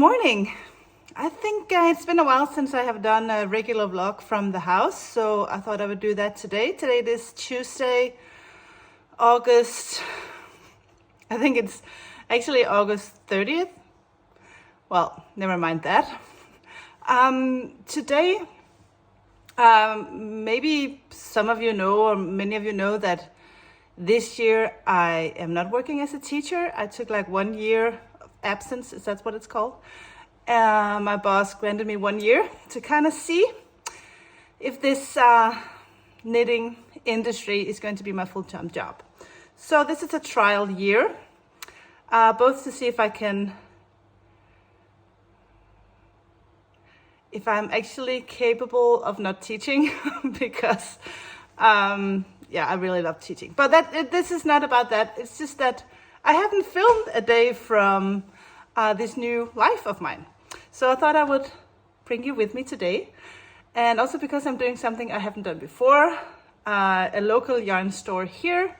morning. I think it's been a while since I have done a regular vlog from the house, so I thought I would do that today. Today it is Tuesday, August, I think it's actually August 30th. Well, never mind that. Today, maybe some of you know, or many of you know, that this year I am not working as a teacher. I took like 1 year of absence, is that what it's called? My boss granted me 1 year to kind of see if this knitting industry is going to be my full-time job. So this is a trial year, both to see if I'm actually capable of not teaching because yeah, I really love teaching. But this is not about that. It's just that I haven't filmed a day from this new life of mine. So I thought I would bring you with me today. And also because I'm doing something I haven't done before. A local yarn store here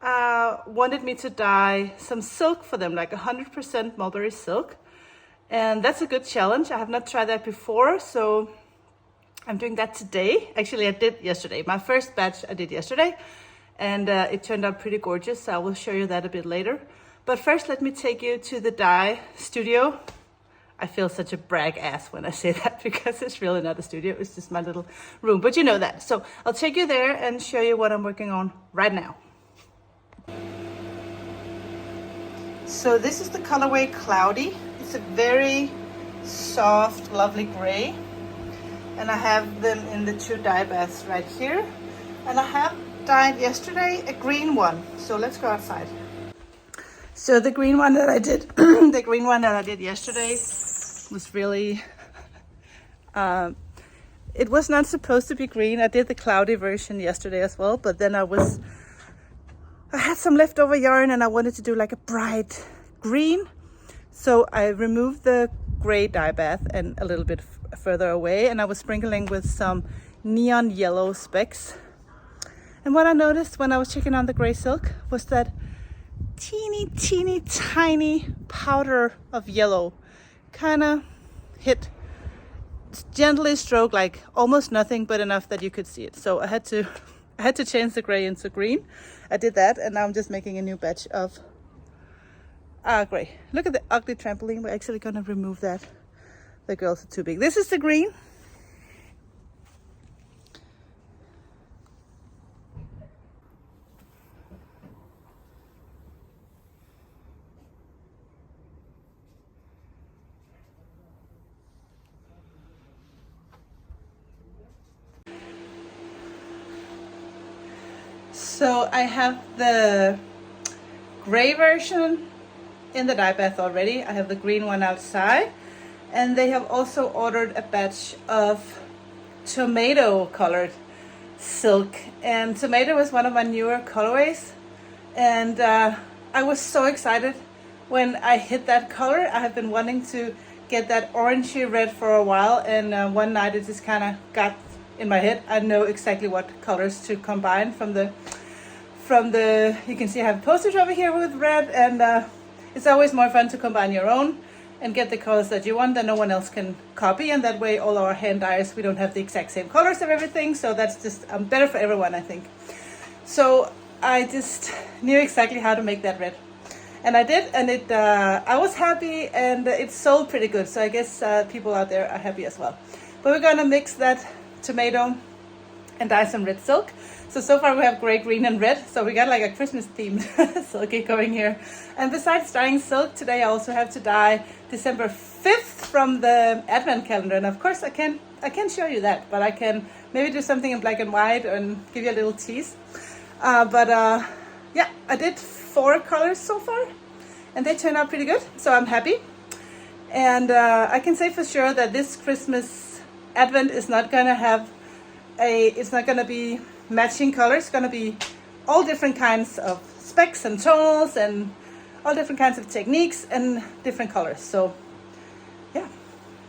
wanted me to dye some silk for them, like 100% mulberry silk. And that's a good challenge. I have not tried that before, so I'm doing that today. Actually, I did yesterday. My first batch I did yesterday, and it turned out pretty gorgeous. So I will show you that a bit later. But first, let me take you to the dye studio. I feel such a brag ass when I say that because it's really not a studio. It's just my little room, but you know that. So I'll take you there and show you what I'm working on right now. So this is the colorway Cloudy. It's a very soft, lovely gray. And I have them in the 2 dye baths right here. And I have dyed yesterday a green one. So let's go outside. So the green one that I did, the green one that I did yesterday was really, it was not supposed to be green. I did the cloudy version yesterday as well, but then I had some leftover yarn and I wanted to do like a bright green. So I removed the gray dye bath and a little bit further away, and I was sprinkling with some neon yellow specks. And what I noticed when I was checking on the gray silk was that teeny tiny powder of yellow kind of hit, gently stroke, like almost nothing, but enough that you could see it. So I had to change the gray into green. I did that, and now I'm just making a new batch of gray. Look at the ugly trampoline. We're actually going to remove that. The girls are too big. This is the green. So I have the gray version in the dye bath already. I have the green one outside, and they have also ordered a batch of tomato colored silk, and tomato is one of my newer colorways, and I was so excited when I hit that color. I have been wanting to get that orangey red for a while, and one night it just kind of got in my head. I know exactly what colors to combine from the you can see I have posters over here with red, and it's always more fun to combine your own and get the colors that you want that no one else can copy, and that way all our hand dyers, we don't have the exact same colors of everything, so that's just better for everyone, I think. So I just knew exactly how to make that red, and I did, and it I was happy, and it sold pretty good, so I guess people out there are happy as well. But we're gonna mix that tomato and dye some red silk. So far we have gray, green, and red. So we got like a Christmas themed silky going here. And besides dyeing silk, today I also have to dye December 5th from the advent calendar. And of course I can't show you that, but I can maybe do something in black and white and give you a little tease. Yeah, I did 4 colors so far, and they turned out pretty good. So I'm happy. And I can say for sure that this Christmas advent is not gonna have it's not gonna be matching colors. It's gonna be all different kinds of specs and tonals and all different kinds of techniques and different colors. So yeah,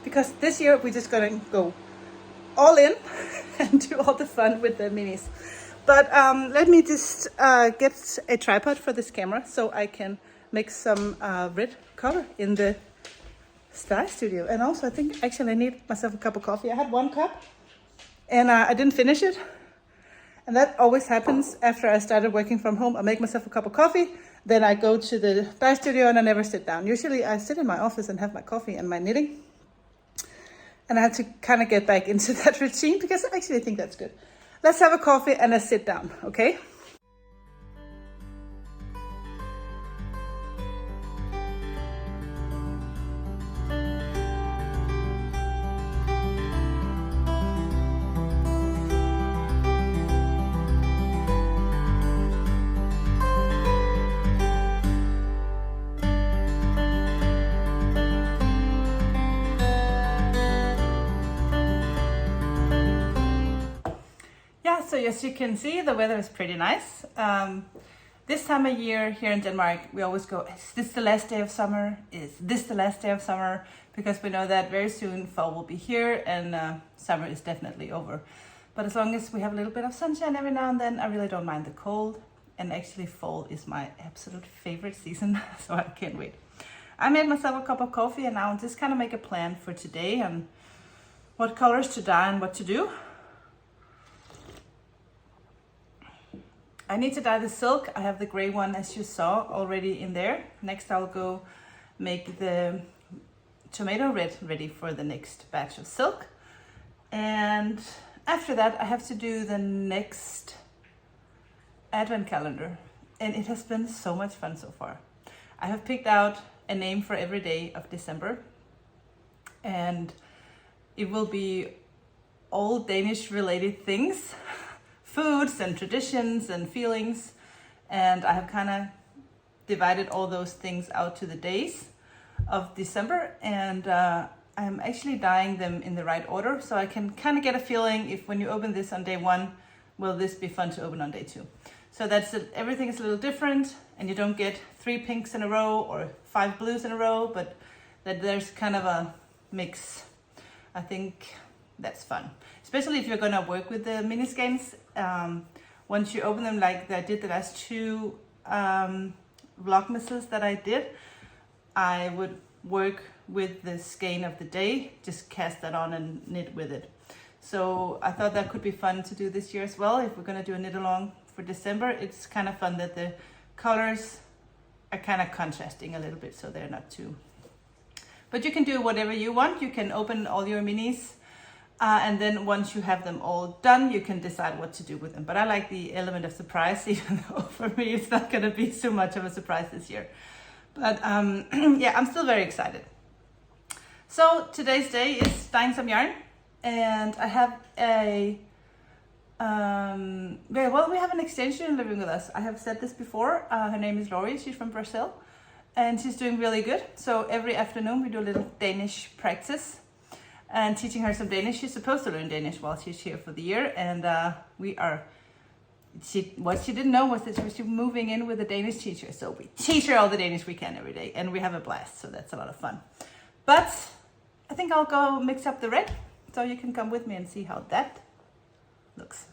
because this year we're just gonna go all in and do all the fun with the minis. But let me just get a tripod for this camera so I can mix some red color in the style studio. And also I think actually I need myself a cup of coffee. I had 1 cup and I didn't finish it. And that always happens after I started working from home. I make myself a cup of coffee, then I go to the dye studio and I never sit down. Usually I sit in my office and have my coffee and my knitting. And I have to kind of get back into that routine because I actually think that's good. Let's have a coffee and let's sit down, okay? So as you can see, the weather is pretty nice. This time of year here in Denmark, we always go, is this the last day of summer? Is this the last day of summer? Because we know that very soon fall will be here and summer is definitely over. But as long as we have a little bit of sunshine every now and then, I really don't mind the cold. And actually fall is my absolute favorite season, so I can't wait. I made myself a cup of coffee and now I'm just kind of make a plan for today and what colors to dye and what to do. I need to dye the silk. I have the gray one as you saw already in there. Next I'll go make the tomato red ready for the next batch of silk. And after that I have to do the next advent calendar. And it has been so much fun so far. I have picked out a name for every day of December. And it will be all Danish related things. Foods and traditions and feelings, and I have kind of divided all those things out to the days of December, and I'm actually dyeing them in the right order so I can kind of get a feeling if when you open this on day 1, will this be fun to open on day 2. So that's it. Everything is a little different and you don't get 3 pinks in a row or 5 blues in a row, but that there's kind of a mix. I think that's fun, especially if you're gonna work with the mini skeins. Once you open them like I did the last 2 vlogmases that I did, I would work with the skein of the day, just cast that on and knit with it. So I thought that could be fun to do this year as well. If we're gonna do a knit along for December, it's kind of fun that the colors are kind of contrasting a little bit so they're not too. But you can do whatever you want. You can open all your minis. And then once you have them all done, you can decide what to do with them. But I like the element of surprise, even though for me it's not going to be so much of a surprise this year. But yeah, I'm still very excited. So today's day is dyeing some yarn. And I have a, we have an exchange student living with us. I have said this before. Her name is Lori. She's from Brazil. And she's doing really good. So every afternoon we do a little Danish practice. And teaching her some Danish. She's supposed to learn Danish while she's here for the year, and what she didn't know was that she was moving in with a Danish teacher, so we teach her all the Danish we can every day, and we have a blast, so that's a lot of fun. But I think I'll go mix up the red, so you can come with me and see how that looks.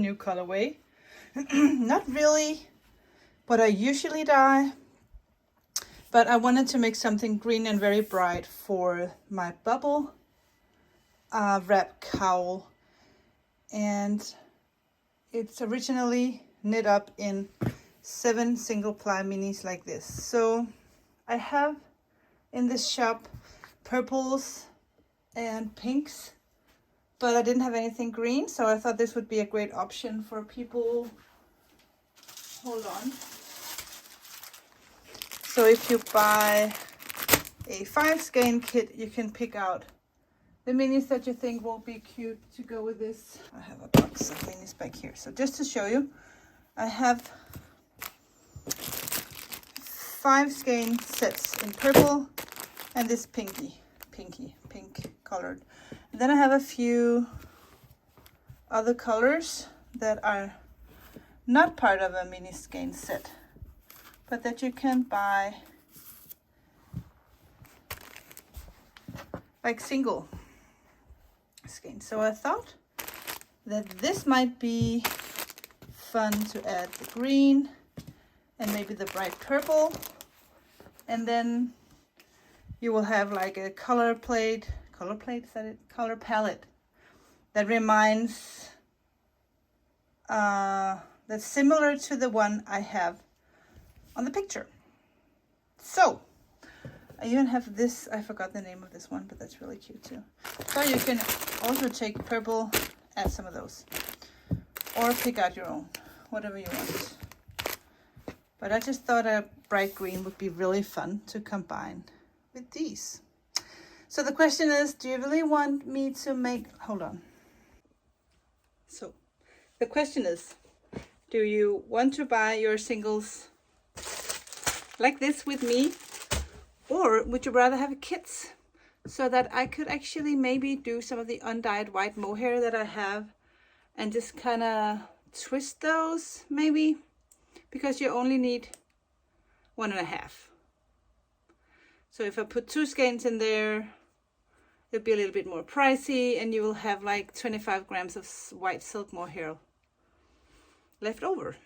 new colorway. Not really what I usually dye, but I wanted to make something green and very bright for my bubble wrap cowl. And it's originally knit up in 7 single ply minis like this. So I have in this shop purples and pinks, but I didn't have anything green, so I thought this would be a great option for people. Hold on. So if you buy a 5 skein kit, you can pick out the minis that you think will be cute to go with this. I have a box of minis back here. So just to show you, I have 5 skein sets in purple and this pink colored. And then I have a few other colors that are not part of a mini skein set, but that you can buy like single skein. So I thought that this might be fun to add the green and maybe the bright purple, and then you will have like a color palette that reminds that's similar to the one I have on the picture. So I even have this, I forgot the name of this one, but that's really cute too. So you can also take purple, add some of those, or pick out your own, whatever you want. But I just thought a bright green would be really fun to combine with these. So the question is, do you really want me to make, hold on. So the question is, do you want to buy your singles like this with me, or would you rather have kits so that I could actually maybe do some of the undyed white mohair that I have and just kind of twist those maybe, because you only need 1.5. So if I put 2 skeins in there, it'll be a little bit more pricey, and you will have like 25 grams of white silk mohair left over.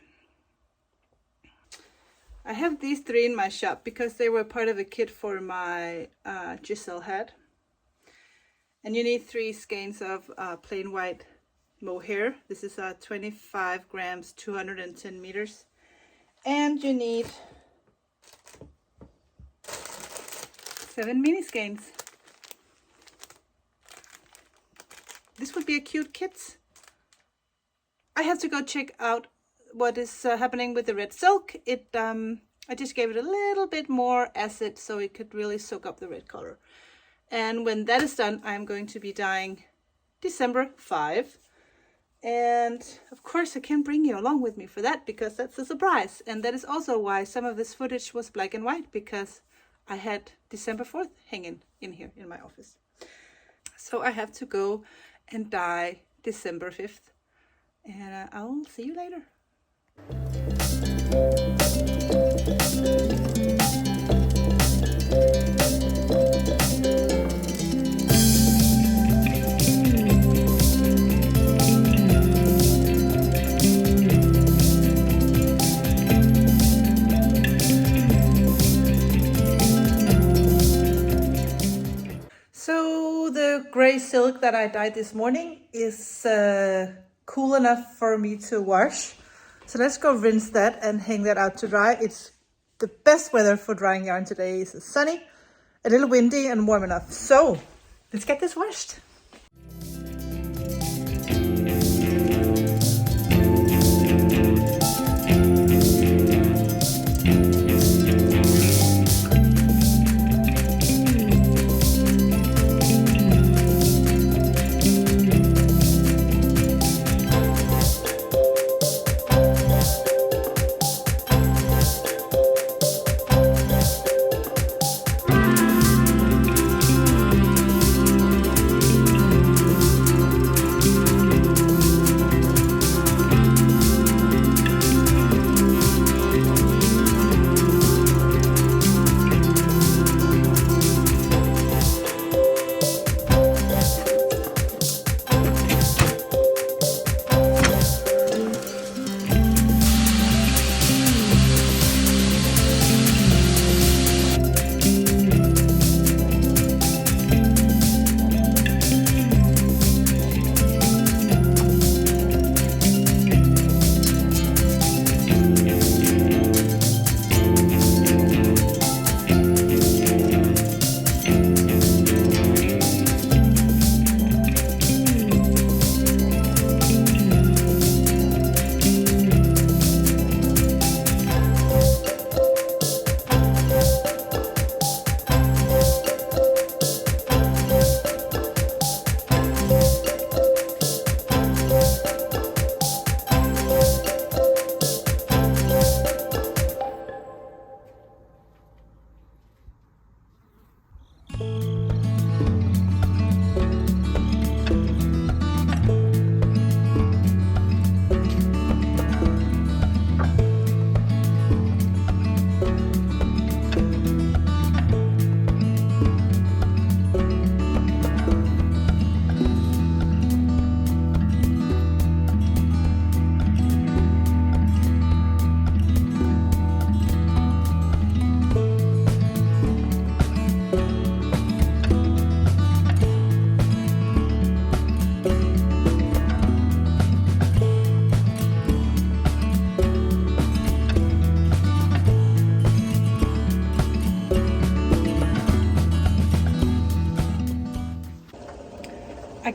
I have these 3 in my shop because they were part of a kit for my Giselle hat. And you need 3 skeins of plain white mohair. This is 25 grams, 210 meters. And you need 7 mini skeins. This would be a cute kit. I have to go check out what is happening with the red silk. I just gave it a little bit more acid so it could really soak up the red color. And when that is done, I'm going to be dyeing December 5. And of course I can bring you along with me for that, because that's a surprise. And that is also why some of this footage was black and white, because I had December 4th hanging in here in my office. So I have to go and dye December 5th. And I'll see you later. So the gray silk that I dyed this morning is cool enough for me to wash. So let's go rinse that and hang that out to dry. It's the best weather for drying yarn today. It's sunny, a little windy, and warm enough. So let's get this washed.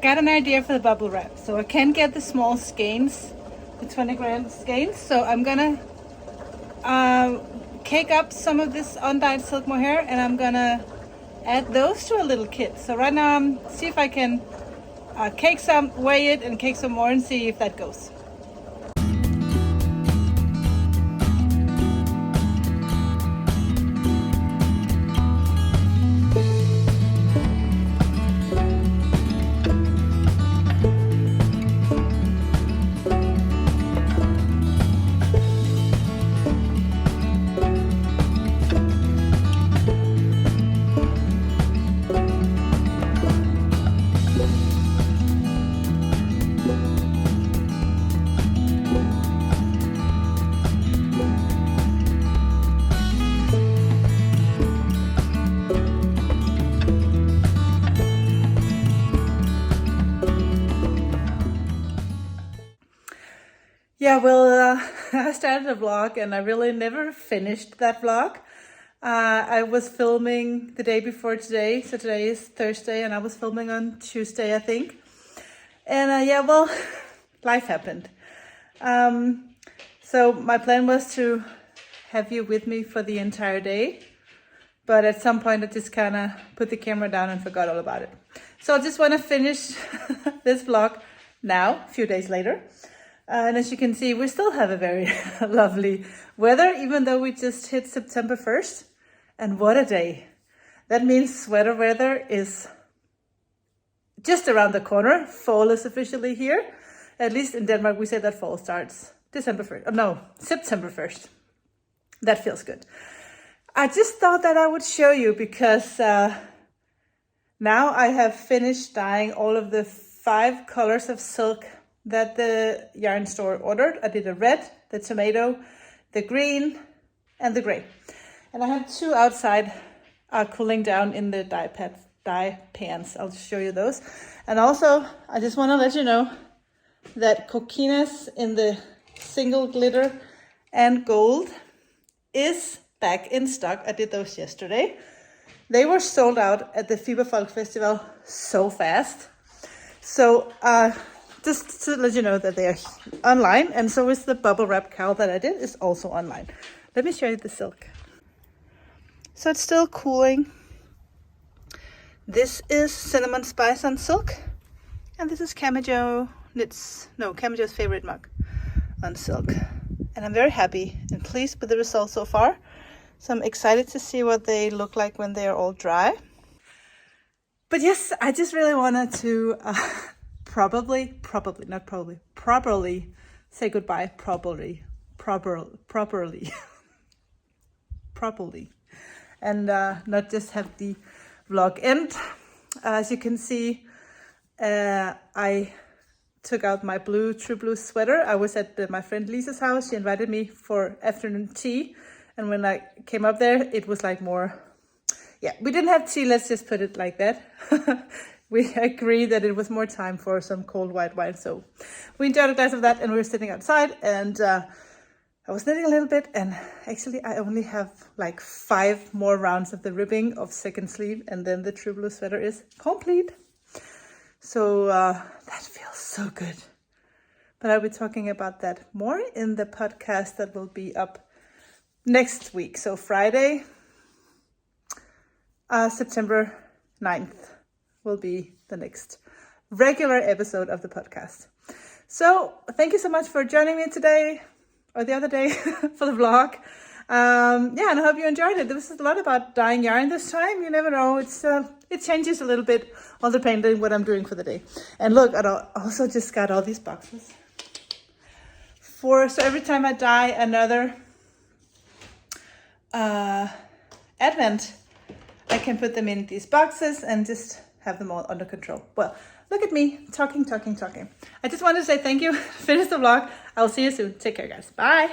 got an idea for the bubble wrap. So I can't get the small skeins, the 20-gram skeins. So I'm gonna cake up some of this undyed silk mohair, and I'm gonna add those to a little kit. So right now I'm see if I can cake some, weigh it, and cake some more and see if that goes. Yeah, well, I started a vlog and I really never finished that vlog. I was filming the day before today, so today is Thursday, and I was filming on Tuesday, I think. And yeah, well, life happened. So my plan was to have you with me for the entire day, but at some point I just kind of put the camera down and forgot all about it. So I just want to finish this vlog now, a few days later. And as you can see, we still have a very lovely weather, even though we just hit September 1st. And what a day. That means sweater weather is just around the corner. Fall is officially here. At least in Denmark, we say that fall starts December 1st. Oh, no, September 1st. That feels good. I just thought that I would show you because now I have finished dyeing all of the 5 colors of silk that the yarn store ordered. I did a red, the tomato, the green, and the gray. And I have 2 outside cooling down in the dye pans. I'll show you those. And also, I just want to let you know that coquinas in the single glitter and gold is back in stock. I did those yesterday. They were sold out at the Fiberfolk Festival so fast. So, just to let you know that they are online, and so is the bubble wrap cowl that I did is also online. Let me show you the silk. So it's still cooling. This is Cinnamon Spice on silk, and this is Camijo's favorite mug on silk. And I'm very happy and pleased with the results so far. So I'm excited to see what they look like when they are all dry. But yes, I just really wanted to properly say goodbye properly and not just have the vlog end. As you can see, I took out my true blue sweater. I was at my friend Lisa's house. She invited me for afternoon tea, and when I came up there, it was like more, yeah, we didn't have tea, let's just put it like that. We agreed that it was more time for some cold white wine. So we enjoyed a glass of that, and we were sitting outside, and I was knitting a little bit, and actually I only have like 5 more rounds of the ribbing of second sleeve, and then the true blue sweater is complete. So that feels so good. But I'll be talking about that more in the podcast that will be up next week. So Friday, September 9th. Will be the next regular episode of the podcast. So thank you so much for joining me today or the other day for the vlog. Yeah, and I hope you enjoyed it. There was a lot about dyeing yarn this time. You never know. It changes a little bit all depending on what I'm doing for the day. And look, I also just got all these boxes. So every time I dye another advent, I can put them in these boxes and just have them all under control. Well, look at me talking. I just wanted to say thank you. Finish the vlog. I'll see you soon. Take care, guys. Bye.